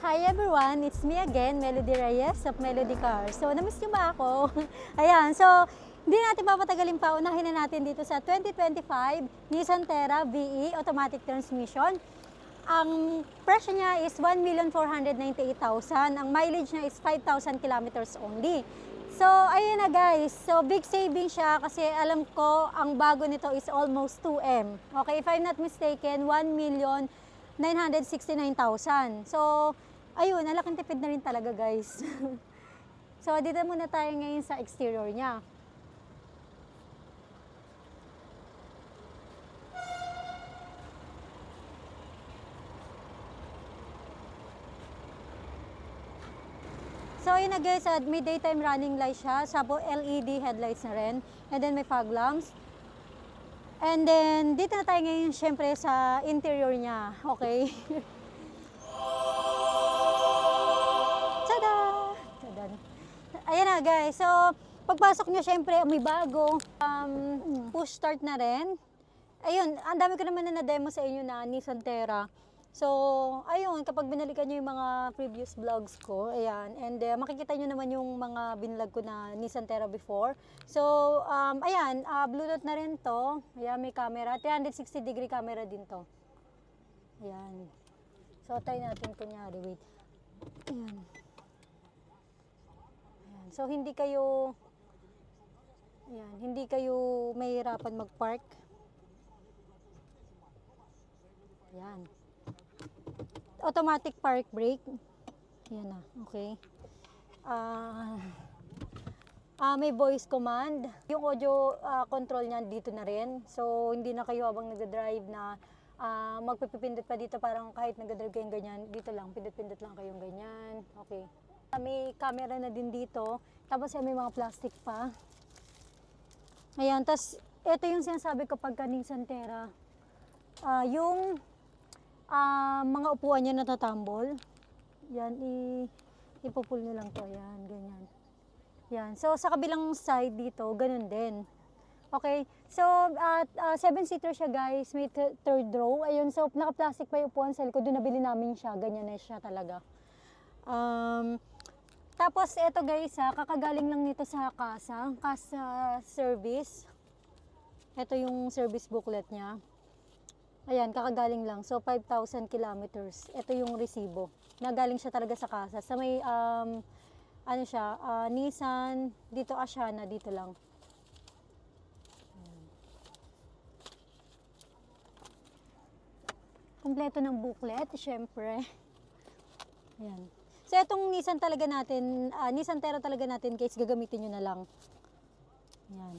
Hi everyone, it's me again, Melody Reyes of Melody Cars. So, namiss niyo ba ako? Ayan, so hindi natin papatagalin pa, unahin na natin dito sa 2025 Nissan Terra VE Automatic Transmission. Ang presyo niya is 1,498,000. Ang mileage niya is 5,000 kilometers only. So, ayun na guys. So, big saving siya kasi alam ko ang bago nito is almost 2M. Okay, if I'm not mistaken, 1,969,000. So, ayun, nalaking tipid na rin talaga guys. So, dito muna tayo ngayon sa exterior niya. So, yun na guys, may daytime running light siya. Sabo LED headlights na rin. And then may fog lamps. And then, dito na tayo ngayon syempre sa interior niya. Okay? Tada! Ayan na guys. So, pagpasok niyo syempre, may bago. Push start na rin. Ayun, ang dami ko naman na demo sa inyo na Nissan Terra. So, ayun, kapag binalikan nyo yung mga previous vlogs ko, ayan, and makikita nyo naman yung mga binlog ko na Nissan Terra before. So, ayan, Bluetooth na rin to. Ayan, may camera, 360-degree camera din to. Ayan. So, try natin kunyari, wait. Ayan. Ayan. So, hindi kayo mahihirapan mag-park. Ayan. Automatic park brake. Yan na, okay. May voice command. Yung audio control niya dito na rin. So, hindi na kayo habang nagdadrive na magpipindot pa dito. Parang kahit nagdadrive kayong ganyan, dito lang, pindot-pindot lang kayong ganyan. Okay. May camera na din dito. Tapos may mga plastic pa. Ayan, tapos ito yung sinasabi ko pagka Nissan Terra. Yung mga upuan niya natatambol. Yan, ipupul nyo lang to. Yan, ganyan. Yan. So, sa kabilang side dito, ganun din. Okay. So, 7-seater siya guys. May third row. Ayun, so, naka-plastic pa yung upuan sa likod. Doon nabili namin siya. Ganyan na siya talaga. Tapos, eto guys, kakagaling lang nito sa Casa service. Ito yung service booklet niya. Ayan, kakagaling lang. So, 5,000 kilometers. Ito yung resibo. Nagaling siya talaga sa Casa. Sa may, ano siya, Nissan, dito Asiana, dito lang. Ayan. Kompleto ng booklet, syempre. Ayan. So, itong Nissan talaga natin, Nissan Terra talaga natin, guys, gagamitin nyo na lang. Ayan.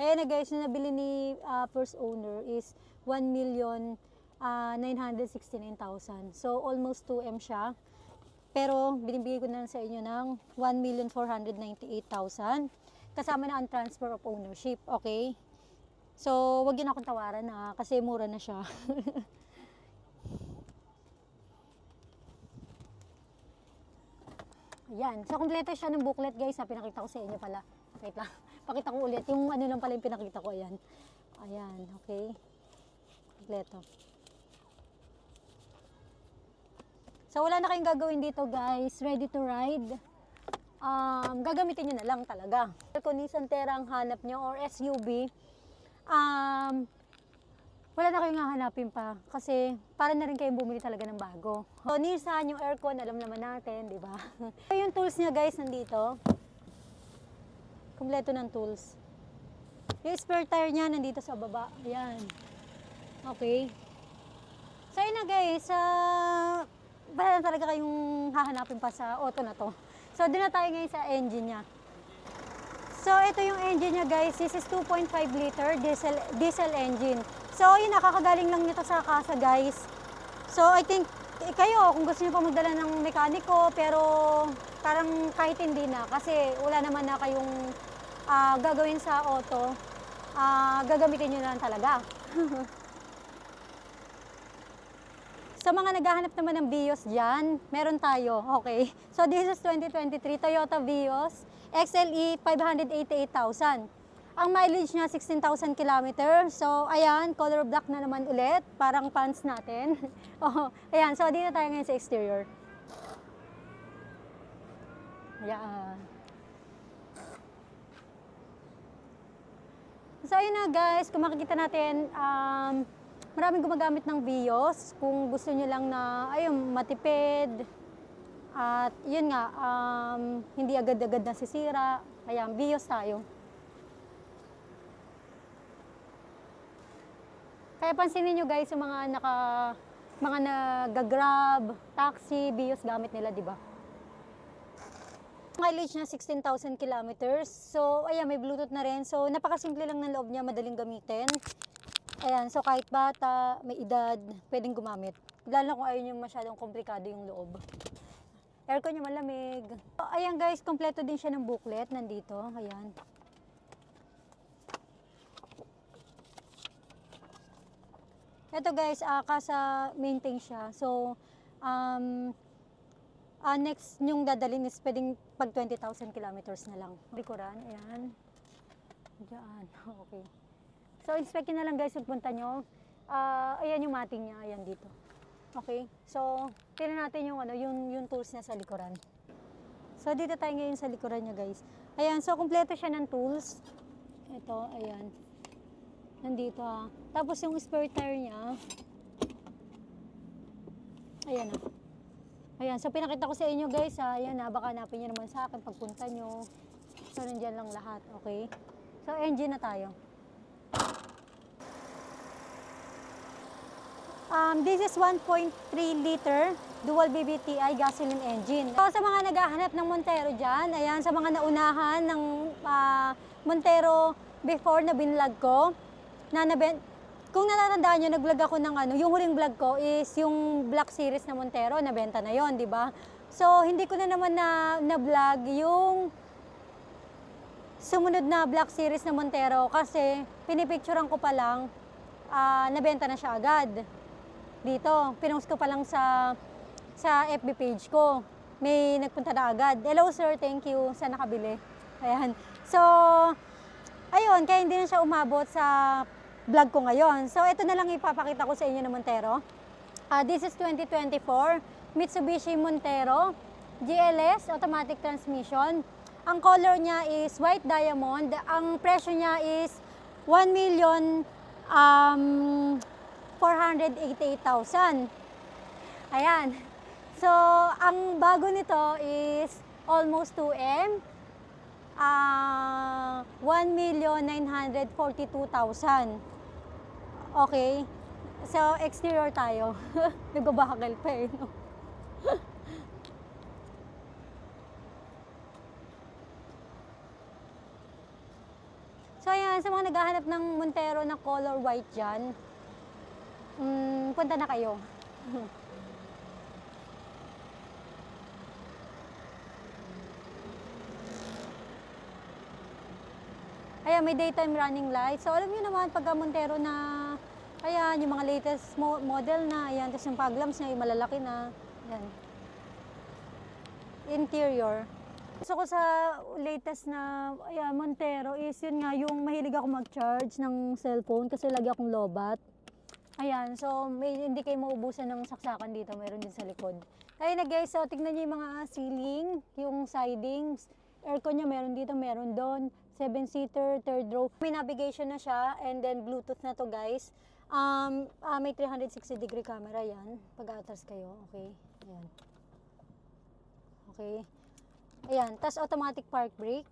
Ayan na guys, yung nabili ni first owner is 1,969,000. So, almost 2M siya. Pero, binibigay ko na sa inyo ng 1,498,000. Kasama na ang transfer of ownership, okay? So, wag yun akong tawaran na kasi mura na siya. Ayan. So, kompleto siya ng booklet guys. Pinakita ko sa inyo pala. Wait lang. Pakita ko ulit. Yung ano lang pala yung pinakita ko. Ayan. Ayan. Okay. Kompleto. So, wala na kayong gagawin dito guys. Ready to ride. Gagamitin nyo na lang talaga. Kung Nissan Terra ang hanap nyo or SUV, wala na kayong hahanapin pa. Kasi, para na rin kayong bumili talaga ng bago. So, Nissan, yung aircon, alam naman natin, di ba? So, yung tools niya guys, nandito. Kompleto ng tools. Yung spare tire niya nandito sa baba. Ayan. Okay. So yun na guys, wala na talaga kayong hahanapin pa sa auto na to. So doon na tayo ngayon sa engine niya. So ito yung engine niya guys. This is 2.5 liter diesel engine. So yun, nakakagaling lang nito sa Casa guys. So I think kayo, kung gusto niyo pa magdala ng mekaniko, pero parang kahit hindi na, kasi wala naman na kayong gagawin sa auto, gagamitin nyo na lang talaga. Sa mga naghahanap naman ng Vios dyan, meron tayo, okay. So this is 2023 Toyota Vios XLE 588,000. Ang mileage niya 16,000 kilometers. So, ayan, color black na naman ulit. Parang pants natin. Oh, ayan, so dito tayo ngayon sa exterior. Ayan. So, ayun na guys, kung makikita natin, maraming gumagamit ng Vios. Kung gusto nyo lang na, ayun, matipid. At yun nga, hindi agad-agad nasisira. Ayan, Vios tayo. Kaya pansinin nyo guys, yung mga nag-grab, taxi, Vios gamit nila, di ba? Mileage niya 16,000 kilometers. So, ayan, may Bluetooth na rin. So, napakasimple lang ng loob niya, madaling gamitin. Ayan, so kahit bata, may edad, pwedeng gumamit. Lalo kung ayaw nyo masyadong komplikado yung loob. Aircon niya malamig. So, ayan guys, kompleto din siya ng booklet. Nandito, ayan. Ito guys, kasa maintain siya. So, next yung dadalhin is pwedeng pag 20,000 kilometers na lang. Likuran, ayan. Diyan, okay. So, inspect na lang guys yung punta nyo. Ayan yung mating niya, ayan dito. Okay, so, tingnan natin yung, yung tools niya sa likuran. So, dito tayo ngayon sa likuran niya guys. Ayan, so, kompleto siya ng tools. Ito, ayan. Nandito ha. Tapos yung spare tire niya, ayan na. Ayan, so pinakita ko sa inyo guys ha. Ayan na, baka hanapin nyo naman sa akin pagpunta nyo. So nandiyan lang lahat, okay? So engine na tayo. This is 1.3 liter dual BBTI gasoline engine. So sa mga naghahanap ng Montero dyan, ayan, sa mga naunahan ng Montero before na binlog ko, kung natatandaan nyo, nag-vlog ako ng yung huling vlog ko is yung Black Series na Montero, nabenta na yon, di ba? So, hindi ko na naman na-vlog yung sumunod na Black Series na Montero kasi pinipicturean ko pa lang, nabenta na siya agad. Dito, pinost ko pa lang sa FB page ko. May nagpunta na agad. Hello sir, thank you sa nakabili. Ayan. So, ayun, kaya hindi na siya umabot sa vlog ko ngayon. So, ito na lang ipapakita ko sa inyo na Montero. This is 2024 Mitsubishi Montero GLS automatic transmission. Ang color niya is white diamond. Ang presyo niya is 1,488,000. Ayan. So, ang bago nito is almost 2M. 1,942,000. Okay. So, exterior tayo. Nagbabakal pa eh. No? So, ayan. Sa mga naghahanap ng Montero na color white dyan, punta na kayo. Ayan, may daytime running light. So, alam niyo naman, pagka Montero na, ayan, yung mga latest model na, ayan, tapos yung fog lamps niya, yung malalaki na, ayan. Interior. Gusto ko sa latest na, ayan, Montero is yun nga, yung mahilig ako mag-charge ng cellphone kasi lagi akong lobat. Ayan, so hindi kayo maubusan ng saksakan dito, mayroon din sa likod. Ayan na guys, so tignan niyo yung mga ceiling, yung sidings, aircon niya, meron dito, meron doon. 7-seater, third row. May navigation na siya and then Bluetooth na to guys. May 360-degree camera yan. Pag-atras kayo, okay. Ayan. Okay. Ayan, tas automatic park brake,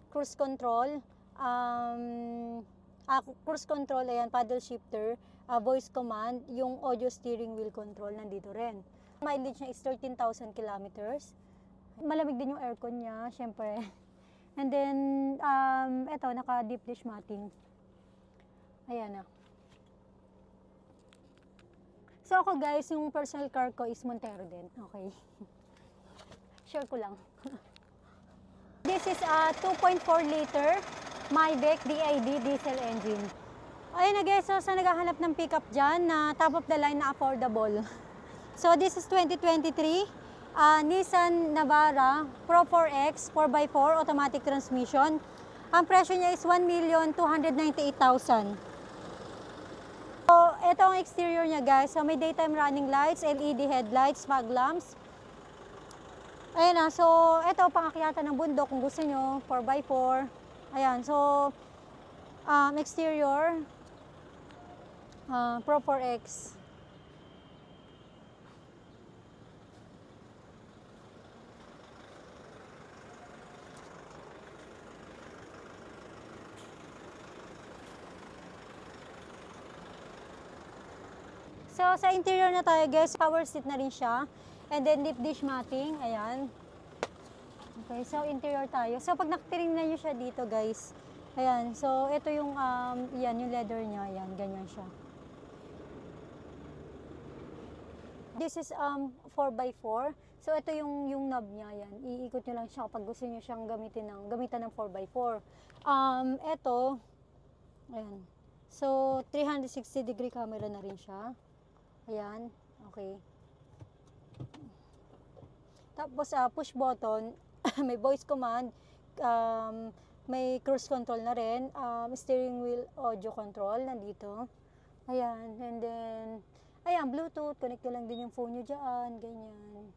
cruise control, cruise control, ayan, paddle shifter, voice command, yung audio steering wheel control nandito rin. Mileage niya is 13,000 kilometers. Malamig din yung aircon niya, syempre. And then, eto, naka-deep dish matting. Ayan na. So ako guys, yung personal car ko is Montero din. Okay. Share ko lang. This is a 2.4 liter Maybach DID diesel engine. Ayun na guys, so sa naghahanap ng pickup dyan na top of the line na affordable. So this is 2023. Nissan Navara Pro 4X 4x4 automatic transmission. Ang presyo niya is 1,298,000. So, ito ang exterior niya guys. So, may daytime running lights, LED headlights, fog lamps. Ayan na. So, ito pangakyatan ng bundok kung gusto nyo. 4x4. Ayan. So, exterior. Pro 4X. So, sa interior na tayo guys, power seat na rin siya. And then deep dish matting, ayan. Okay, so interior tayo. So, pag nakatingnan nyo siya dito guys, ayan. So, ito yung, yan, yung leather niya, ayan, ganyan siya. This is 4x4. So, ito yung knob niya, ayan. Iikot nyo lang siya kapag gusto nyo siyang gamitan ng 4x4. Ito, ayan. So, 360 degree camera na rin siya. Ayan, okay. Tapos push button, may voice command, may cruise control na rin, steering wheel audio control nandito. Ayan, and then, ayan, Bluetooth, connect nyo lang din yung phone nyo dyan, ganyan.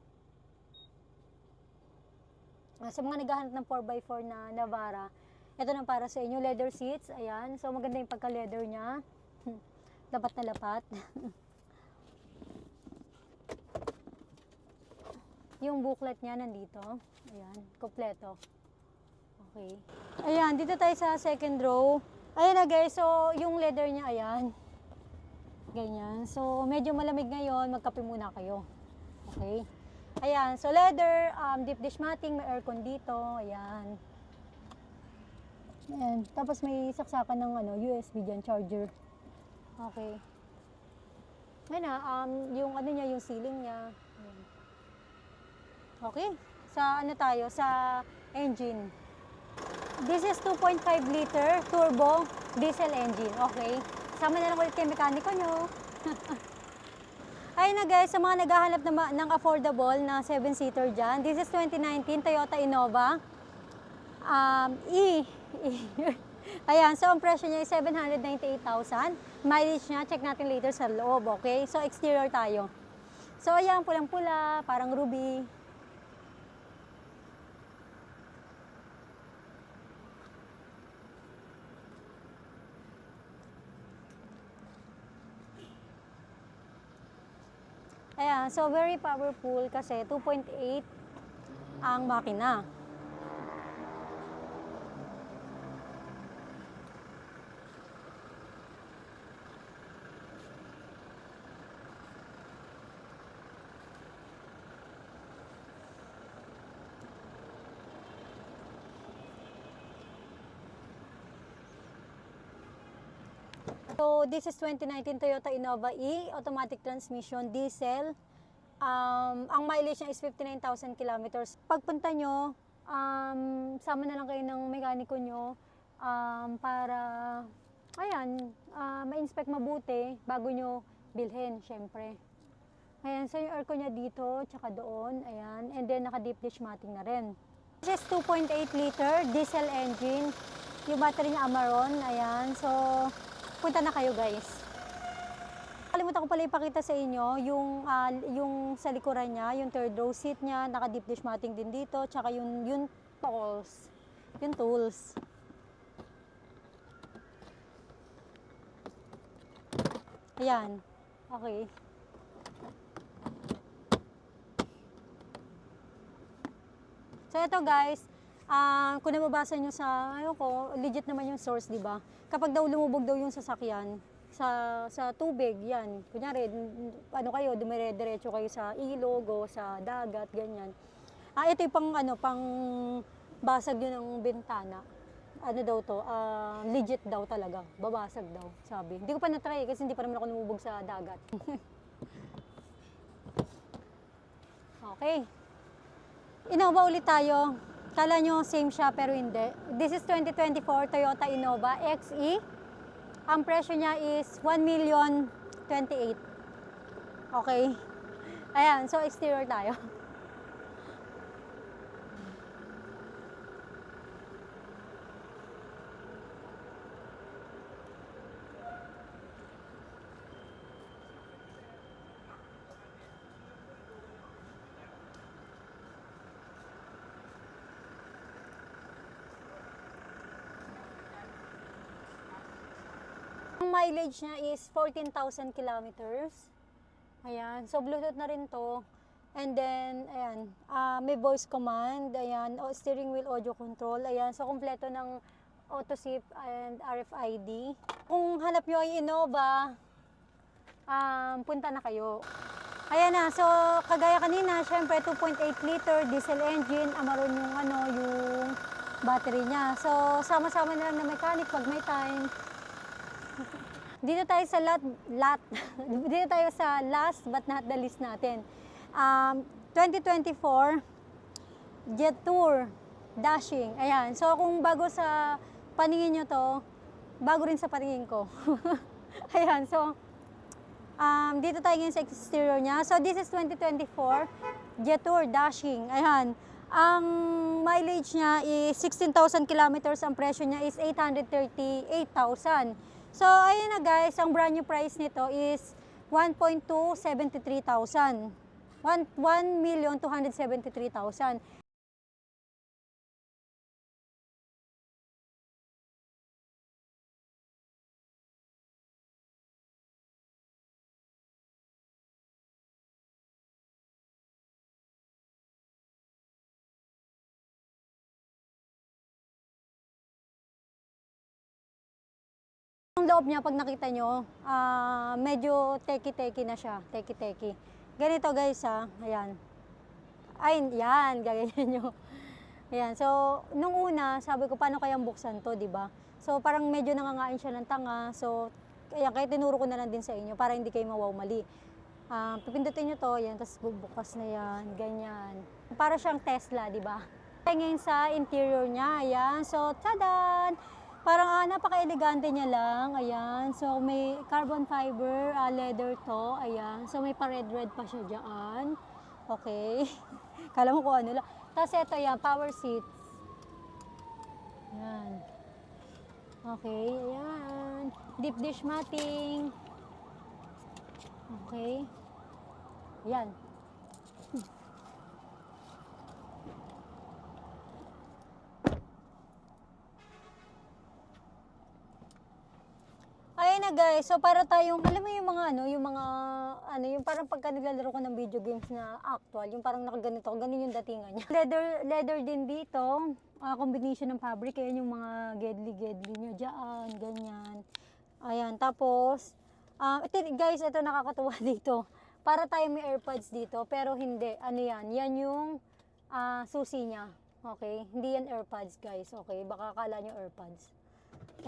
Sa mga naghahanap ng 4x4 na Navara, ito na para sa inyo, leather seats, ayan. So maganda yung pagka-leather niya, lapat na lapat. Yung booklet niya nandito. Ayan, kompleto. Okay. Ayan, dito tayo sa second row. Ayan na guys, so yung leather niya, ayan. Ganyan. So, medyo malamig ngayon, magkape muna kayo. Okay. Ayan, so leather, deep dish matting, may aircon dito. Ayan. Ayan. Tapos may saksakan ng USB dyan, charger. Okay. Ayan na, yung niya, yung ceiling niya. Ayan. Okay, sa tayo? Sa engine. This is 2.5 liter turbo diesel engine. Okay, sama na lang ulit kay mekaniko nyo. Ayun na guys, sa mga naghahanap ng affordable na 7-seater dyan, this is 2019 Toyota Innova. Ayan, so ang presyo niya is 798,000. Mileage niya, check natin later sa loob, okay? So exterior tayo. So ayan, pulang-pula, parang ruby. Ayan, so very powerful kasi 2.8 ang makina. So, this is 2019 Toyota Innova E, automatic transmission, diesel. Ang mileage niya is 59,000 kilometers. Pagpunta nyo, sama na lang kayo ng mekaniko nyo para, ayan, ma-inspect mabuti bago nyo bilhin, syempre. Ayan, so yung aircon niya dito, tsaka doon, ayan. And then, naka-deep dish matting na rin. This is 2.8 liter diesel engine. Yung battery niya Amaron, ayan. So, punta na kayo guys. Kalimutan ko pala ipakita sa inyo yung sa likuran niya, yung third row seat niya, naka deep dish matting din dito, tsaka yung tools. Yung tools. Ayan. Okay. So ito guys, kung nababasa nyo sa, legit naman yung source, di ba? Kapag daw lumubog daw yung sasakyan sa tubig, yan. Kunyari, kayo, dumire-diretso kayo sa ilog o sa dagat, ganyan. Ito yung pang basag yun ng bintana. Ano daw to, legit daw talaga, babasag daw, sabi. Hindi ko pa na-try kasi hindi pa naman ako lumubog sa dagat. Okay. Innova ulit tayo. Kala nyo same siya pero hindi. This is 2024 Toyota Innova XE. Ang presyo niya is 1,028,000. Okay. Ayan, so exterior tayo. So, 2024 Toyota Innova XE. Ang presyo niya is 1,028,000. Okay. Ayan, so exterior tayo. 2024 Toyota Innova XE. Ang presyo niya is 1,028,000. Okay. Ayan, so exterior tayo. Ang mileage niya is 14,000 kilometers. Ayan, so Bluetooth na rin to. And then, ayan, may voice command, ayan, steering wheel audio control, ayan, so kompleto ng auto SIP and RFID. Kung hanap nyo ay Innova, punta na kayo. Ayan na, so kagaya kanina, syempre 2.8 liter diesel engine, amaron yung yung battery niya. So sama-sama na lang na mechanic pag may time. Dito tayo sa dito tayo sa last but not the least natin. 2024 Jet Tour Dashing. Ayan, so kung bago sa paningin nyo to, bago rin sa paningin ko. Ayan, so dito tayo ngayon sa exterior niya. So this is 2024 Jet Tour Dashing. Ayan. Ang mileage niya is 16,000 kilometers. Ang presyo niya is 838,000. So ayun na guys, ang brand new price nito is 1,273,000. 1,273,000. Ang loob niya, pag nakita nyo, medyo teki-teki na siya. Teki-teki. Ganito guys ayan. Ay, yan, gaganyan nyo. Ayan, so, nung una, sabi ko, paano kayang buksan to, di ba? So, parang medyo nangangain siya ng tanga. So, kaya tinuro ko na lang din sa inyo para hindi kayo mali. Pipindutin nyo to, yan, tapos bubukas na yan, ganyan. Para siyang Tesla, di ba? Ngayon sa interior niya, ayan. So, tadan! Parang napaka-elegante niya lang, ayan. So, may carbon fiber, leather to, ayan. So, may pa-red-red pa siya dyan. Okay. Kala mo kung ano lang. Tapos ito yan, power seats. Ayan. Okay, ayan. Deep dish matting. Okay. Ayan. Ayan na guys, so para tayong, alam mo yung mga yung parang pagka naglalaro ko ng video games na actual, yung parang nakaganito, ganun yung datingan niya. Leather din dito, combination ng fabric, ayan yung mga gedli nyo dyan, ganyan. Ayan, tapos, guys, ito nakakatuwa dito. Para tayo may AirPods dito, pero hindi, yan yung susi niya. Okay, hindi yan AirPods guys, okay, baka akala nyo AirPods.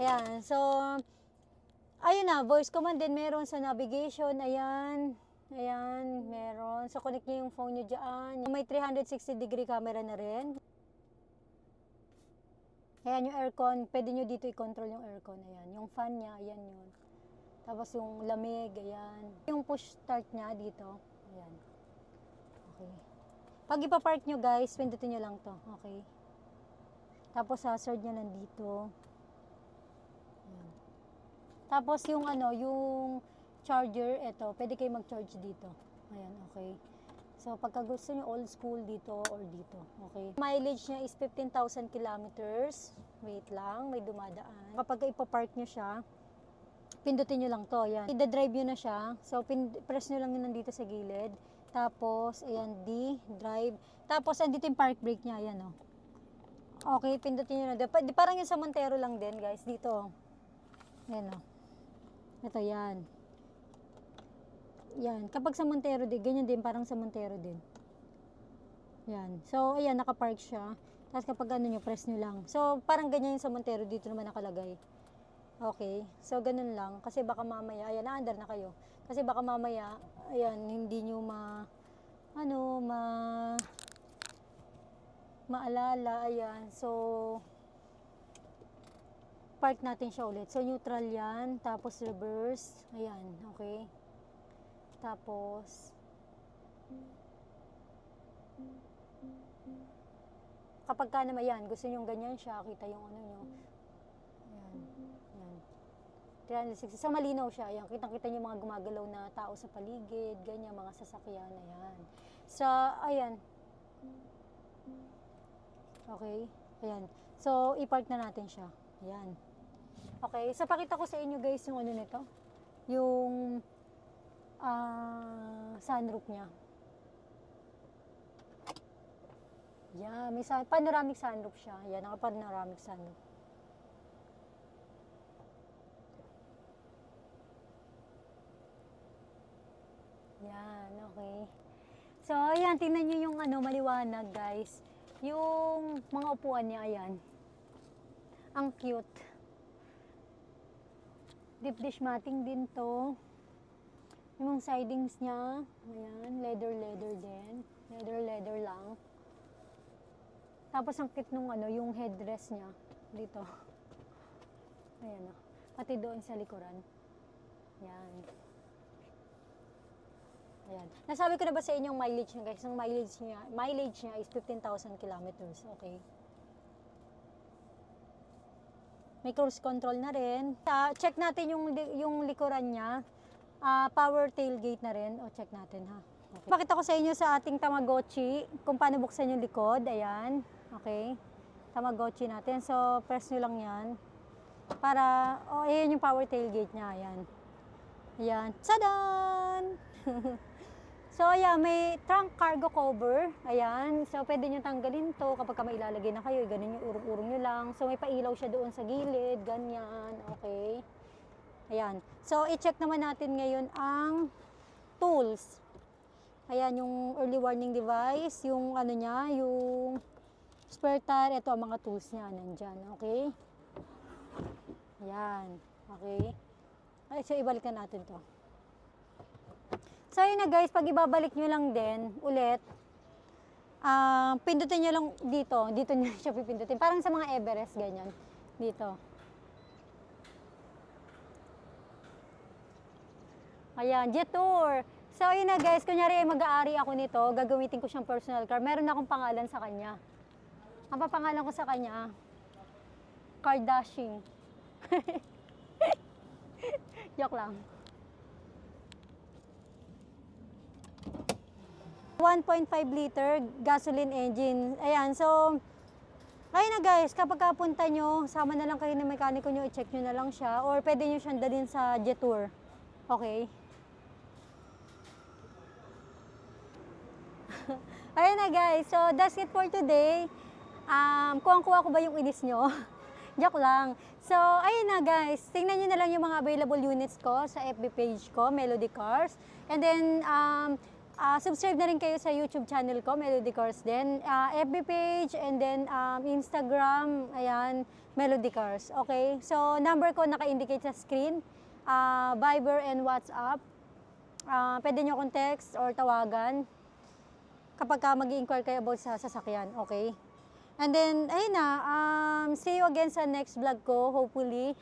Ayan, so, ayun na, voice command din meron sa navigation, ayan, meron. So, connect nyo yung phone nyo dyan. May 360-degree camera na rin. Ayan, yung aircon, pwede nyo dito i-control yung aircon, ayan. Yung fan niya, ayan yun. Tapos yung lamig, ayan. Yung push start niya dito, ayan. Okay. Pag ipapark nyo guys, pindutin nyo lang to, okay. Tapos hazard niya nandito. Tapos yung yung charger, ito, pwede kayo mag-charge dito. Ayan, okay. So, pagka gusto nyo old school dito or dito, okay. Mileage niya is 15,000 kilometers. Wait lang, may dumadaan. Kapag ipapark nyo siya, pindutin nyo lang to, ayan. I-drive nyo na siya. So, press nyo lang yun nandito sa gilid. Tapos, ayan, drive. Tapos, andito yung park brake niya, ayan, oh. Okay, pindutin nyo na. Parang yung sa Montero lang din, guys, dito. Ayan, oh. Ito, yan. Yan. Kapag sa Montero din, ganyan din, parang sa Montero din. Yan. So, ayan, nakapark siya. Tapos kapag nyo, press nyo lang. So, parang ganyan yung sa Montero, dito naman nakalagay. Okay. So, ganun lang. Kasi baka mamaya, ayan, naandar na kayo. Kasi baka mamaya, ayan, hindi nyo maalala, ayan. So, park natin siya ulit. So, neutral yan. Tapos, reverse. Ayan. Okay. Tapos, kapag ka naman yan, gusto nyo ganyan siya, kita yung nyo. Ayan. Ayan. 360. So, malinaw siya. Ayan. Kitang-kita nyo mga gumagalaw na tao sa paligid. Ganyan, mga sasakyan. Ayan. So, ayan. Okay. Ayan. So, i-park na natin siya. Ayan. Okay, so pakita ko sa inyo guys yung ano nito. Yung sunroof niya. Yan, may panoramic sunroof siya. Yan, naka-panoramic sunroof. Yan, okay. So, ayan, tingnan nyo yung ano, maliwanag guys. Yung mga upuan niya, ayan. Ang cute. Deep dish matting din to. Yung sidings niya, ayan, leather din. Leather lang. Tapos ang cute nung ano, yung headrest niya dito. Ayan o. Pati doon sa likuran. Ayan. Ayan. Nasabi ko na ba sa inyo yung mileage niya guys? Ang mileage niya is 15,000 kilometers. Okay. May cruise control na rin. Check natin yung likuran niya. Power tailgate na rin. O, check natin ha. Okay. Pakita ko sa inyo sa ating Tamagotchi kung paano buksan yung likod. Ayan. Okay. Tamagotchi natin. So, press nyo lang yan. Para, ayan yung power tailgate niya. Ayan. Ayan. Tsadan! So, ayan, may trunk cargo cover. Ayan. So, pwede nyo tanggalin to kapag may ilalagay na kayo. Ganun yung urong-urong nyo lang. So, may pailaw siya doon sa gilid. Ganyan. Okay. Ayan. So, i-check naman natin ngayon ang tools. Ayan, yung early warning device. Yung ano niya, yung spare tire. Ito ang mga tools niya. Nandyan. Okay. Ayan. Okay. Ay, so, ibalikan natin to. So, yun na guys, pag ibabalik nyo lang din, ulit, pindutin nyo lang dito. Dito nyo siya pipindutin. Parang sa mga Everest, ganyan. Dito. Ayan, jet tour. So, yun na guys, kunyari mag-aari ako nito, gagamitin ko siyang personal car. Meron akong pangalan sa kanya. Ang papangalan ko sa kanya, Kardashian. Joke lang. 1.5 liter gasoline engine. Ayan, so, ayun na guys, kapag kapunta nyo, sama na lang kayo ng mekaniko nyo, i-check nyo na lang siya, or pwede nyo siyang dalhin sa jet tour. Okay? Ayun na guys, so that's it for today. Kuha ko ba yung inis nyo? Joke lang. So, ayun na guys, tingnan nyo na lang yung mga available units ko sa FB page ko, Melody Cars. And then, subscribe na rin kayo sa YouTube channel ko, Melody Cars din. FB page and then Instagram, ayan, Melody Cars. Okay? So, number ko naka-indicate sa screen. Viber and WhatsApp. Pwede nyo akong text or tawagan kapag mag-i-inquire kayo about sa sasakyan. Okay? And then, ayun na. See you again sa next vlog ko, hopefully.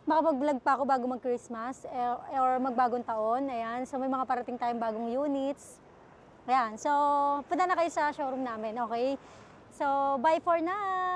Makapag-vlog pa ako bago mag-Christmas or magbagong taon. Ayan. So, may mga parating tayong bagong units. Ayan. So, punta na kayo sa showroom namin. Okay? So, bye for now!